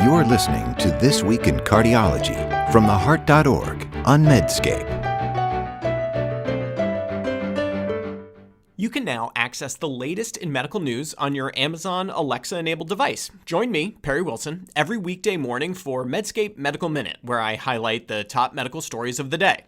You're listening to This Week in Cardiology from theheart.org on Medscape. You can now access the latest in medical news on your Amazon Alexa-enabled device. Join me, Perry Wilson, every weekday morning for Medscape Medical Minute, where I highlight the top medical stories of the day.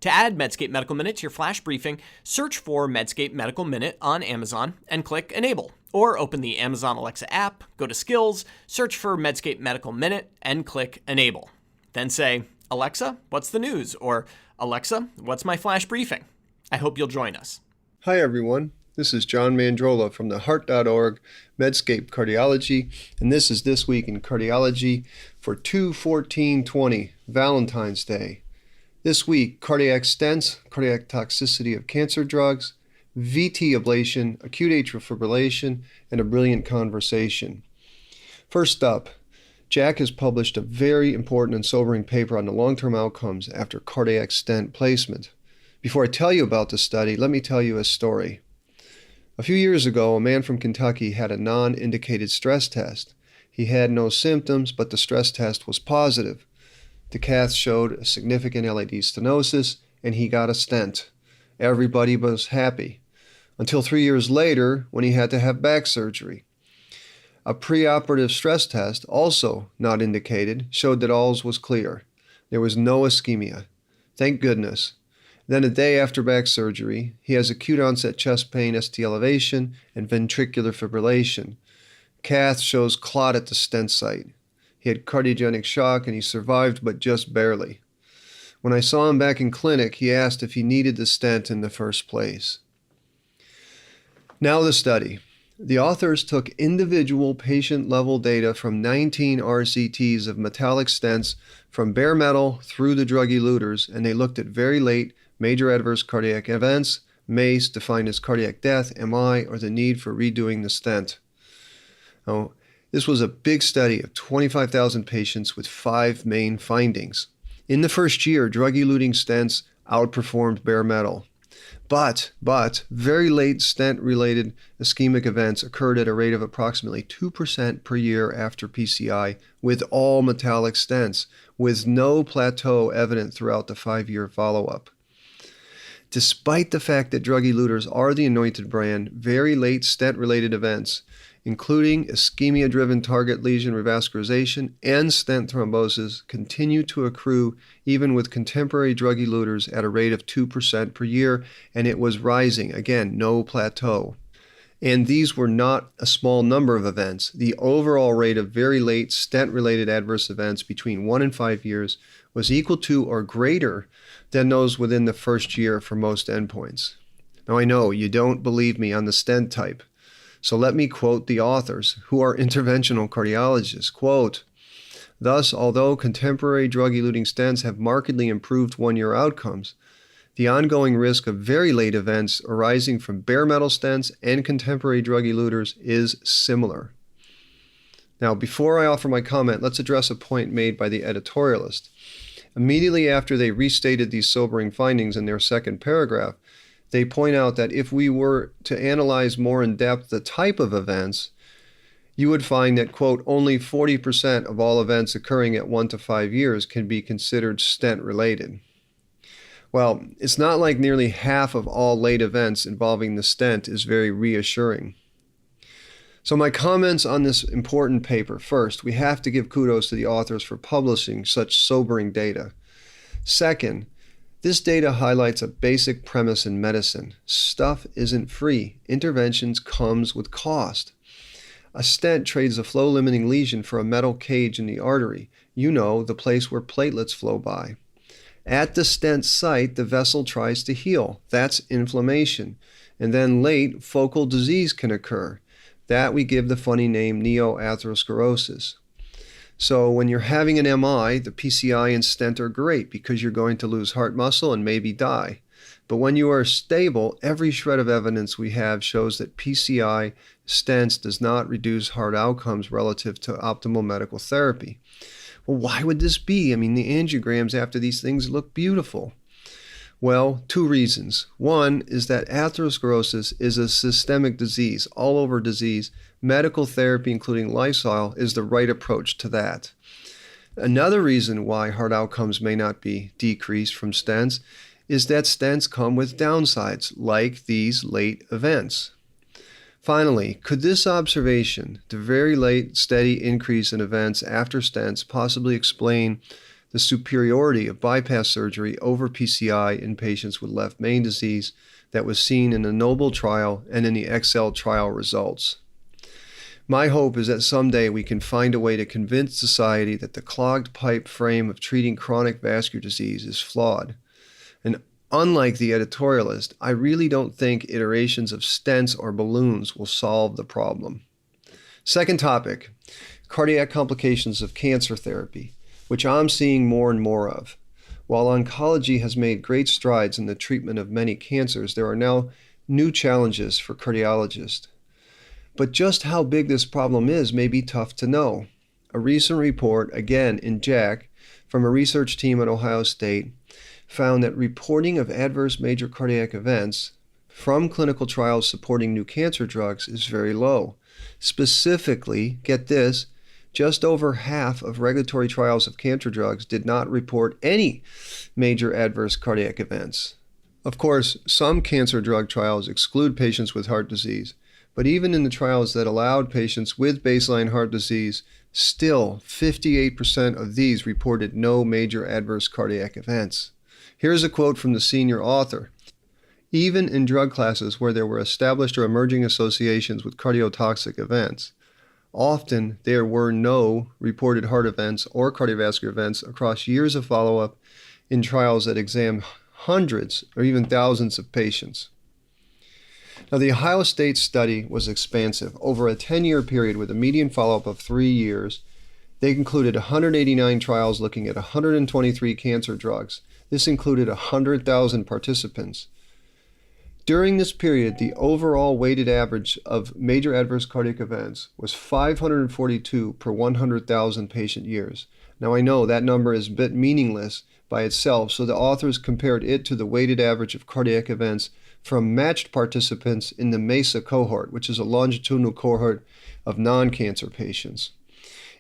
To add Medscape Medical Minute to your flash briefing, search for Medscape Medical Minute on Amazon and click Enable. Or open the Amazon Alexa app, go to Skills, search for Medscape Medical Minute, and click Enable. Then say, Alexa, what's the news? Or Alexa, what's my flash briefing? I hope you'll join us. Hi everyone, this is John Mandrola from theheart.org, Medscape Cardiology, and this is This Week in Cardiology for 2/14/20, Valentine's Day. This week, cardiac stents, cardiac toxicity of cancer drugs, VT ablation, acute atrial fibrillation, and a brilliant conversation. First up, Jack has published a very important and sobering paper on the long-term outcomes after cardiac stent placement. Before I tell you about the study, let me tell you a story. A few years ago, a man from Kentucky had a non-indicated stress test. He had no symptoms, but the stress test was positive. The cath showed a significant LAD stenosis, and he got a stent. Everybody was happy. Until 3 years later, when he had to have back surgery. A preoperative stress test, also not indicated, showed that all was clear. There was no ischemia. Thank goodness. Then a day after back surgery, he has acute onset chest pain, ST elevation, and ventricular fibrillation. Cath shows clot at the stent site. He had cardiogenic shock and he survived, but just barely. When I saw him back in clinic, he asked if he needed the stent in the first place. Now the study. The authors took individual patient-level data from 19 RCTs of metallic stents from bare metal through the drug eluters, and they looked at very late major adverse cardiac events, MACE, defined as cardiac death, MI, or the need for redoing the stent. Now, this was a big study of 25,000 patients with 5 main findings. In the first year, drug-eluting stents outperformed bare metal. But very late stent-related ischemic events occurred at a rate of approximately 2% per year after PCI with all metallic stents, with no plateau evident throughout the 5-year follow-up. Despite the fact that drug eluters are the anointed brand, very late stent-related events, including ischemia-driven target lesion revascularization and stent thrombosis, continue to accrue even with contemporary drug eluters at a rate of 2% per year, and it was rising. Again, no plateau. And these were not a small number of events. The overall rate of very late stent-related adverse events between 1 and 5 years was equal to or greater than those within the first year for most endpoints. Now I know you don't believe me on the stent type. So let me quote the authors, who are interventional cardiologists. Quote, "Thus, although contemporary drug-eluting stents have markedly improved 1-year outcomes, the ongoing risk of very late events arising from bare metal stents and contemporary drug eluters is similar." Now, before I offer my comment, let's address a point made by the editorialist. Immediately after they restated these sobering findings in their second paragraph, they point out that if we were to analyze more in depth the type of events, you would find that, quote, only 40% of all events occurring at 1 to 5 years can be considered stent-related. Well, it's not like nearly half of all late events involving the stent is very reassuring. So my comments on this important paper. First, we have to give kudos to the authors for publishing such sobering data. Second, this data highlights a basic premise in medicine. Stuff isn't free. Interventions comes with cost. A stent trades a flow-limiting lesion for a metal cage in the artery. You know, the place where platelets flow by. At the stent site, the vessel tries to heal. That's inflammation. And then late, focal disease can occur. That we give the funny name neoatherosclerosis. So when you're having an MI, the PCI and stent are great because you're going to lose heart muscle and maybe die. But when you are stable, every shred of evidence we have shows that PCI stents does not reduce heart outcomes relative to optimal medical therapy. Well, why would this be? I mean, the angiograms after these things look beautiful. Well, two reasons. One is that atherosclerosis is a systemic disease, all over disease. Medical therapy, including lifestyle, is the right approach to that. Another reason why heart outcomes may not be decreased from stents is that stents come with downsides, like these late events. Finally, could this observation, the very late steady increase in events after stents, possibly explain the superiority of bypass surgery over PCI in patients with left main disease that was seen in the NOBLE trial and in the EXCEL trial results? My hope is that someday we can find a way to convince society that the clogged pipe frame of treating chronic vascular disease is flawed. And unlike the editorialist, I really don't think iterations of stents or balloons will solve the problem. Second topic, cardiac complications of cancer therapy, which I'm seeing more and more of. While oncology has made great strides in the treatment of many cancers, there are now new challenges for cardiologists. But just how big this problem is may be tough to know. A recent report, again in JACC, from a research team at Ohio State, found that reporting of adverse major cardiac events from clinical trials supporting new cancer drugs is very low. Specifically, get this, just over half of regulatory trials of cancer drugs did not report any major adverse cardiac events. Of course, some cancer drug trials exclude patients with heart disease, but even in the trials that allowed patients with baseline heart disease, still 58% of these reported no major adverse cardiac events. Here's a quote from the senior author. Even in drug classes where there were established or emerging associations with cardiotoxic events, often there were no reported heart events or cardiovascular events across years of follow-up in trials that examined hundreds or even thousands of patients. Now, the Ohio State study was expansive. Over a 10-year period with a median follow-up of 3 years, they concluded 189 trials looking at 123 cancer drugs. This included 100,000 participants. During this period, the overall weighted average of major adverse cardiac events was 542 per 100,000 patient years. Now, I know that number is a bit meaningless by itself, so the authors compared it to the weighted average of cardiac events from matched participants in the MESA cohort, which is a longitudinal cohort of non-cancer patients.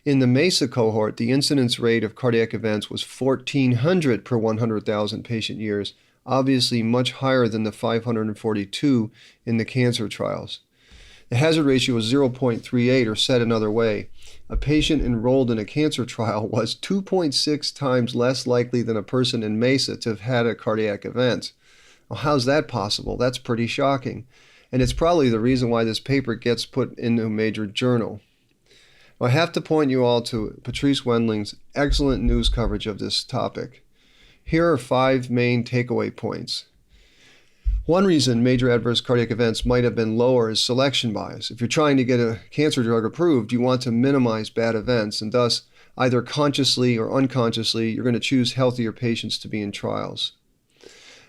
In the MESA cohort, the incidence rate of cardiac events was 1,400 per 100,000 patient years, obviously much higher than the 542 in the cancer trials. The hazard ratio was 0.38, or said another way, a patient enrolled in a cancer trial was 2.6 times less likely than a person in MESA to have had a cardiac event. Well, how's that possible? That's pretty shocking. And it's probably the reason why this paper gets put into a major journal. Well, I have to point you all to Patrice Wendling's excellent news coverage of this topic. Here are 5 main takeaway points. One reason major adverse cardiac events might have been lower is selection bias. If you're trying to get a cancer drug approved, you want to minimize bad events, and thus, either consciously or unconsciously, you're going to choose healthier patients to be in trials.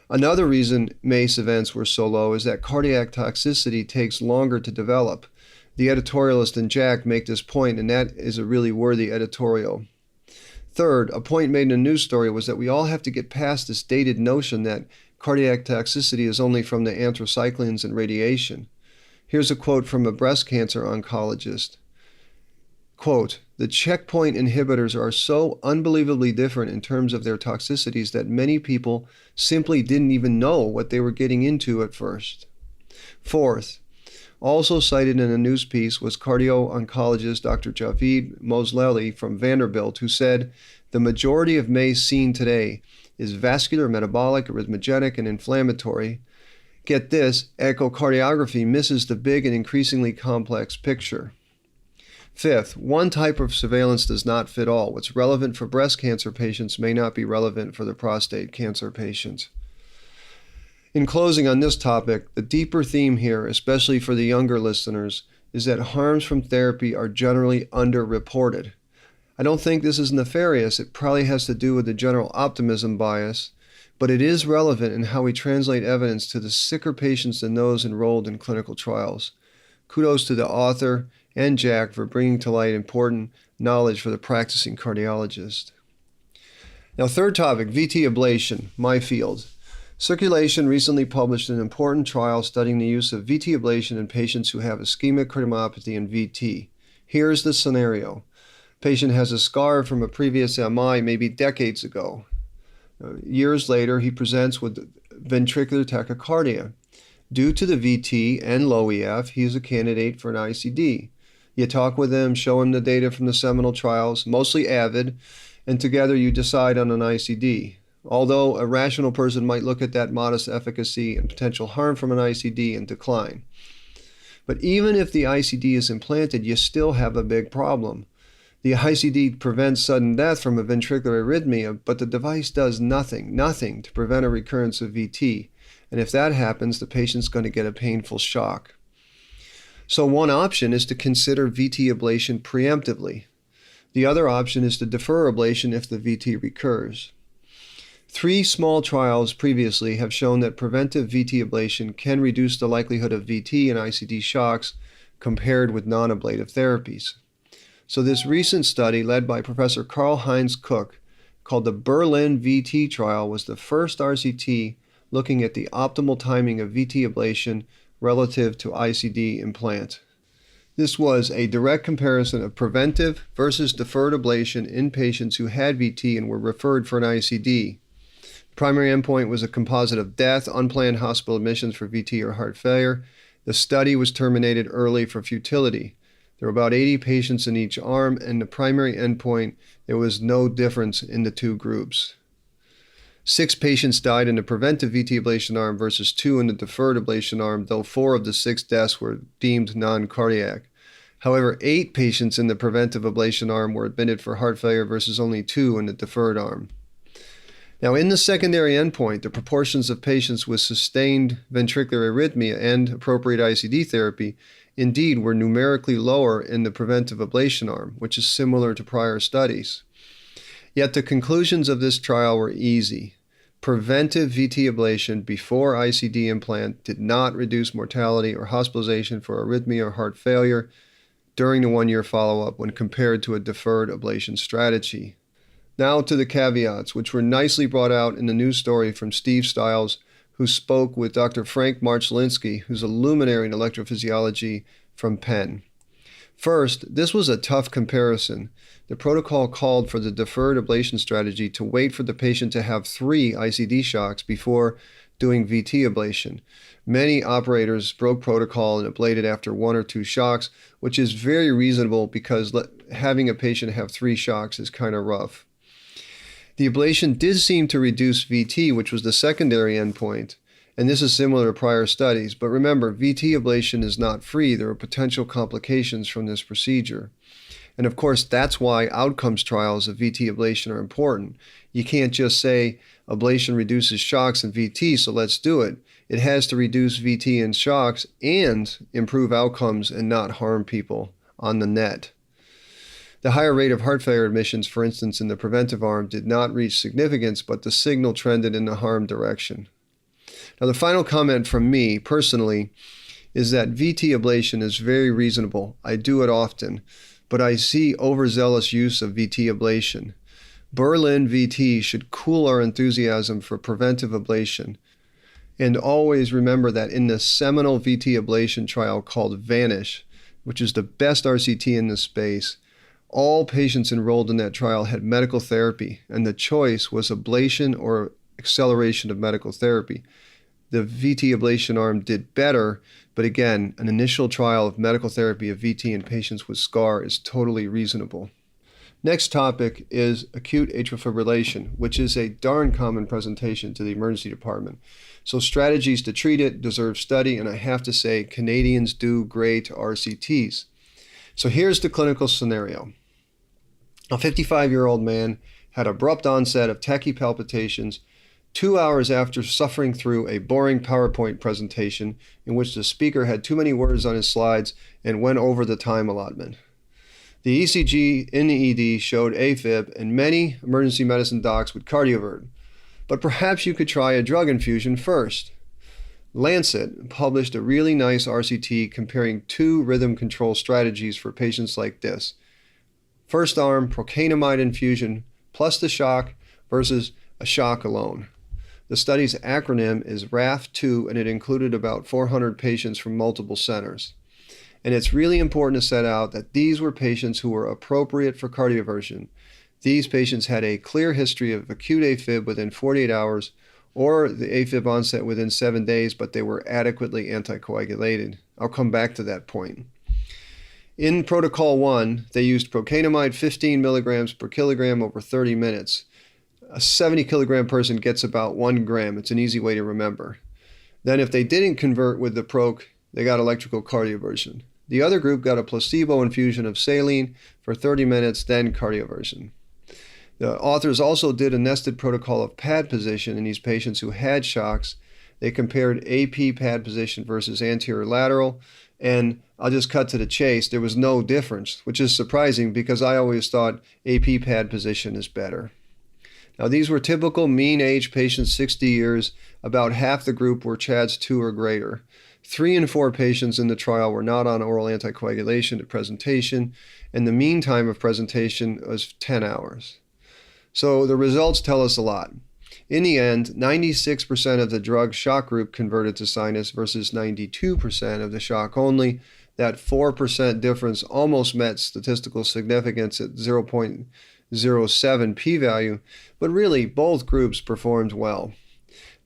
Another reason MACE events were so low is that cardiac toxicity takes longer to develop. The editorialist and JACC make this point, and that is a really worthy editorial. Third, a point made in a news story was that we all have to get past this dated notion that cardiac toxicity is only from the anthracyclines and radiation. Here's a quote from a breast cancer oncologist. Quote, "The checkpoint inhibitors are so unbelievably different in terms of their toxicities that many people simply didn't even know what they were getting into at first." Fourth, also cited in a news piece was cardio-oncologist Dr. Javid Mosleli from Vanderbilt, who said, "The majority of MACE seen today is vascular, metabolic, arrhythmogenic, and inflammatory. Get this, echocardiography misses the big and increasingly complex picture." Fifth, one type of surveillance does not fit all. What's relevant for breast cancer patients may not be relevant for the prostate cancer patient. In closing on this topic, the deeper theme here, especially for the younger listeners, is that harms from therapy are generally underreported. I don't think this is nefarious. It probably has to do with the general optimism bias, but it is relevant in how we translate evidence to the sicker patients than those enrolled in clinical trials. Kudos to the author and JACC for bringing to light important knowledge for the practicing cardiologist. Now, third topic, VT ablation, my field. Circulation recently published an important trial studying the use of VT ablation in patients who have ischemic cardiomyopathy and VT. Here's the scenario. Patient has a scar from a previous MI, maybe decades ago. Years later, he presents with ventricular tachycardia. Due to the VT and low EF, he is a candidate for an ICD. You talk with him, show him the data from the seminal trials, mostly AVID, and together you decide on an ICD. Although a rational person might look at that modest efficacy and potential harm from an ICD and decline. But even if the ICD is implanted, you still have a big problem. The ICD prevents sudden death from a ventricular arrhythmia, but the device does nothing to prevent a recurrence of VT. And if that happens, the patient's going to get a painful shock. So one option is to consider VT ablation preemptively. The other option is to defer ablation if the VT recurs. 3 small trials previously have shown that preventive VT ablation can reduce the likelihood of VT and ICD shocks compared with non-ablative therapies. So this recent study, led by Professor Karl-Heinz Cook, called the Berlin VT trial, was the first RCT looking at the optimal timing of VT ablation relative to ICD implant. This was a direct comparison of preventive versus deferred ablation in patients who had VT and were referred for an ICD. Primary endpoint was a composite of death, unplanned hospital admissions for VT or heart failure. The study was terminated early for futility. There were about 80 patients in each arm, and the primary endpoint, there was no difference in the 2 groups. 6 patients died in the preventive VT ablation arm versus 2 in the deferred ablation arm, though 4 of the 6 deaths were deemed non-cardiac. However, 8 patients in the preventive ablation arm were admitted for heart failure versus only 2 in the deferred arm. Now, in the secondary endpoint, the proportions of patients with sustained ventricular arrhythmia and appropriate ICD therapy indeed were numerically lower in the preventive ablation arm, which is similar to prior studies. Yet the conclusions of this trial were easy. Preventive VT ablation before ICD implant did not reduce mortality or hospitalization for arrhythmia or heart failure during the 1-year follow-up when compared to a deferred ablation strategy. Now to the caveats, which were nicely brought out in the news story from Steve Stiles, who spoke with Dr. Frank Marchlinsky, who's a luminary in electrophysiology from Penn. First, this was a tough comparison. The protocol called for the deferred ablation strategy to wait for the patient to have 3 ICD shocks before doing VT ablation. Many operators broke protocol and ablated after 1 or 2 shocks, which is very reasonable because having a patient have 3 shocks is kind of rough. The ablation did seem to reduce VT, which was the secondary endpoint, and this is similar to prior studies. But remember, VT ablation is not free. There are potential complications from this procedure. And of course, that's why outcomes trials of VT ablation are important. You can't just say ablation reduces shocks and VT, so let's do it. It has to reduce VT and shocks and improve outcomes and not harm people on the net. The higher rate of heart failure admissions, for instance, in the preventive arm did not reach significance, but the signal trended in the harm direction. Now, the final comment from me, personally, is that VT ablation is very reasonable. I do it often, but I see overzealous use of VT ablation. Berlin VT should cool our enthusiasm for preventive ablation. And always remember that in the seminal VT ablation trial called VANISH, which is the best RCT in this space, all patients enrolled in that trial had medical therapy, and the choice was ablation or acceleration of medical therapy. The VT ablation arm did better, but again, an initial trial of medical therapy of VT in patients with SCAR is totally reasonable. Next topic is acute atrial fibrillation, which is a darn common presentation to the emergency department. So strategies to treat it deserve study, and I have to say Canadians do great RCTs. So here's the clinical scenario. A 55-year-old man had abrupt onset of tachy palpitations 2 hours after suffering through a boring PowerPoint presentation in which the speaker had too many words on his slides and went over the time allotment. The ECG in the ED showed AFib, and many emergency medicine docs would cardiovert. But perhaps you could try a drug infusion first. Lancet published a really nice RCT comparing 2 rhythm control strategies for patients like this. First arm, procainamide infusion plus the shock versus a shock alone. The study's acronym is RAF2, and it included about 400 patients from multiple centers. And it's really important to set out that these were patients who were appropriate for cardioversion. These patients had a clear history of acute AFib within 48 hours or the AFib onset within 7 days, but they were adequately anticoagulated. I'll come back to that point. In Protocol 1, they used procainamide 15 milligrams per kilogram over 30 minutes. A 70 kilogram person gets about 1 gram. It's an easy way to remember. Then if they didn't convert with the proc, they got electrical cardioversion. The other group got a placebo infusion of saline for 30 minutes, then cardioversion. The authors also did a nested protocol of pad position in these patients who had shocks. They compared AP pad position versus anterior lateral, and I'll just cut to the chase. There was no difference, which is surprising because I always thought AP pad position is better. Now, these were typical mean age patients, 60 years. About half the group were CHADS 2 or greater. 3 in 4 patients in the trial were not on oral anticoagulation at presentation, and the mean time of presentation was 10 hours. So the results tell us a lot. In the end, 96% of the drug shock group converted to sinus versus 92% of the shock only. That 4% difference almost met statistical significance at 0.07 p-value, but really both groups performed well.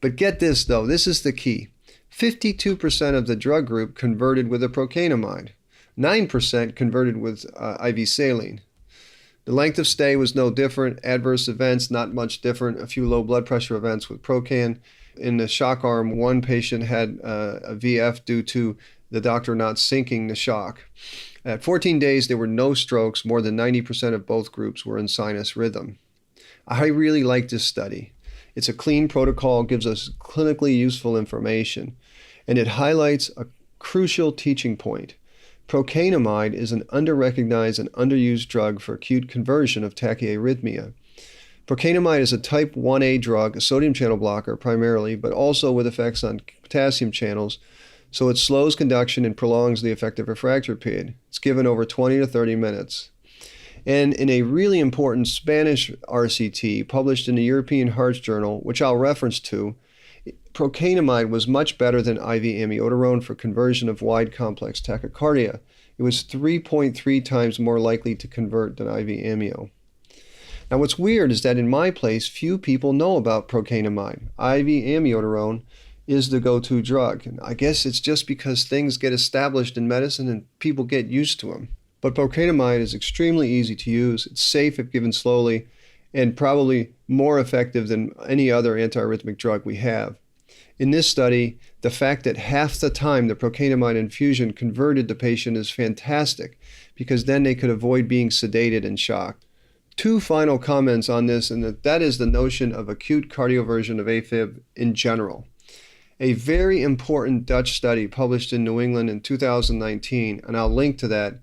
But get this though, this is the key. 52% of the drug group converted with a procainamide. 9% converted with IV saline. The length of stay was no different. Adverse events, not much different. A few low blood pressure events with Procan. In the shock arm, 1 patient had a VF due to the doctor not syncing the shock. At 14 days, there were no strokes. More than 90% of both groups were in sinus rhythm. I really like this study. It's a clean protocol, gives us clinically useful information, and it highlights a crucial teaching point. Procainamide is an under-recognized and underused drug for acute conversion of tachyarrhythmia. Procainamide is a type 1A drug, a sodium channel blocker primarily, but also with effects on potassium channels, so it slows conduction and prolongs the effective refractory period. It's given over 20 to 30 minutes. And in a really important Spanish RCT published in the European Heart Journal, which I'll reference to, procainamide was much better than IV amiodarone for conversion of wide complex tachycardia. It was 3.3 times more likely to convert than IV amio. Now what's weird is that in my place, few people know about procainamide. IV amiodarone is the go-to drug. And I guess it's just because things get established in medicine and people get used to them. But procainamide is extremely easy to use. It's safe if given slowly, and probably more effective than any other antiarrhythmic drug we have. In this study, the fact that half the time the procainamide infusion converted the patient is fantastic, because then they could avoid being sedated and shocked. 2 final comments on this, and that is the notion of acute cardioversion of AFib in general. A very important Dutch study published in New England in 2019, and I'll link to that,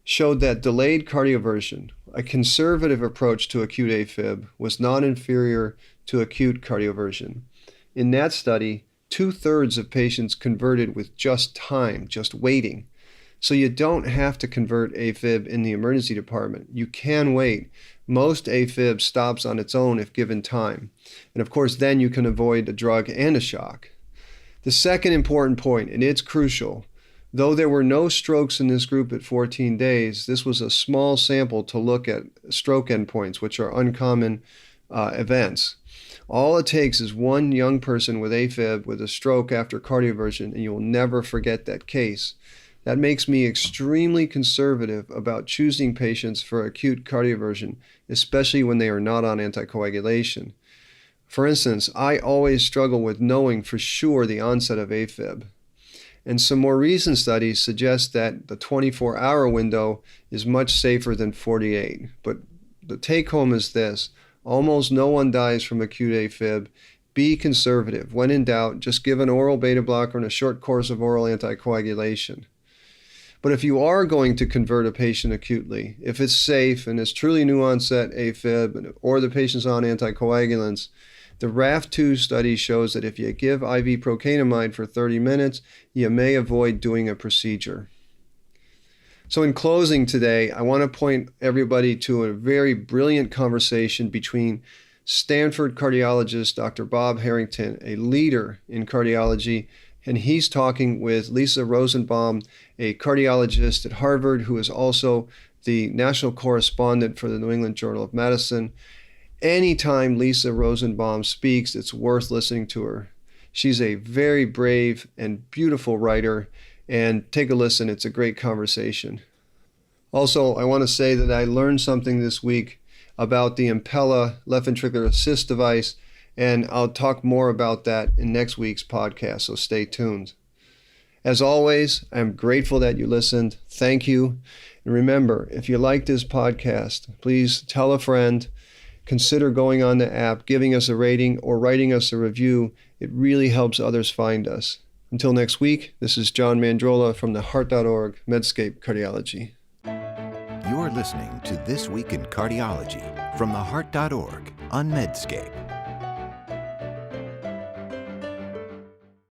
showed that delayed cardioversion, a conservative approach to acute AFib, was non-inferior to acute cardioversion. In that study, 2/3 of patients converted with just time, just waiting. So you don't have to convert AFib in the emergency department. You can wait. Most AFib stops on its own if given time. And of course, then you can avoid a drug and a shock. The second important point, and it's crucial, though there were no strokes in this group at 14 days, this was a small sample to look at stroke endpoints, which are uncommon events. All it takes is one young person with AFib with a stroke after cardioversion, and you will never forget that case. That makes me extremely conservative about choosing patients for acute cardioversion, especially when they are not on anticoagulation. For instance, I always struggle with knowing for sure the onset of AFib. And some more recent studies suggest that the 24-hour window is much safer than 48. But the take-home is this: almost no one dies from acute AFib. Be conservative. When in doubt, just give an oral beta blocker and a short course of oral anticoagulation. But if you are going to convert a patient acutely, if it's safe and it's truly new onset AFib, or the patient's on anticoagulants, the RAF2 study shows that if you give IV procainamide for 30 minutes, you may avoid doing a procedure. So in closing today, I want to point everybody to a very brilliant conversation between Stanford cardiologist, Dr. Bob Harrington, a leader in cardiology, and he's talking with Lisa Rosenbaum, a cardiologist at Harvard who is also the national correspondent for the New England Journal of Medicine. Anytime Lisa Rosenbaum speaks, it's worth listening to her. She's a very brave and beautiful writer, and take a listen. It's a great conversation. Also, I want to say that I learned something this week about the Impella left ventricular assist device, and I'll talk more about that in next week's podcast, so stay tuned. As always, I'm grateful that you listened. Thank you. And remember, if you like this podcast, please tell a friend. Consider going on the app, giving us a rating, or writing us a review. It really helps others find us. Until next week, this is John Mandrola from the Heart.org Medscape Cardiology. You're listening to This Week in Cardiology from the Heart.org on Medscape.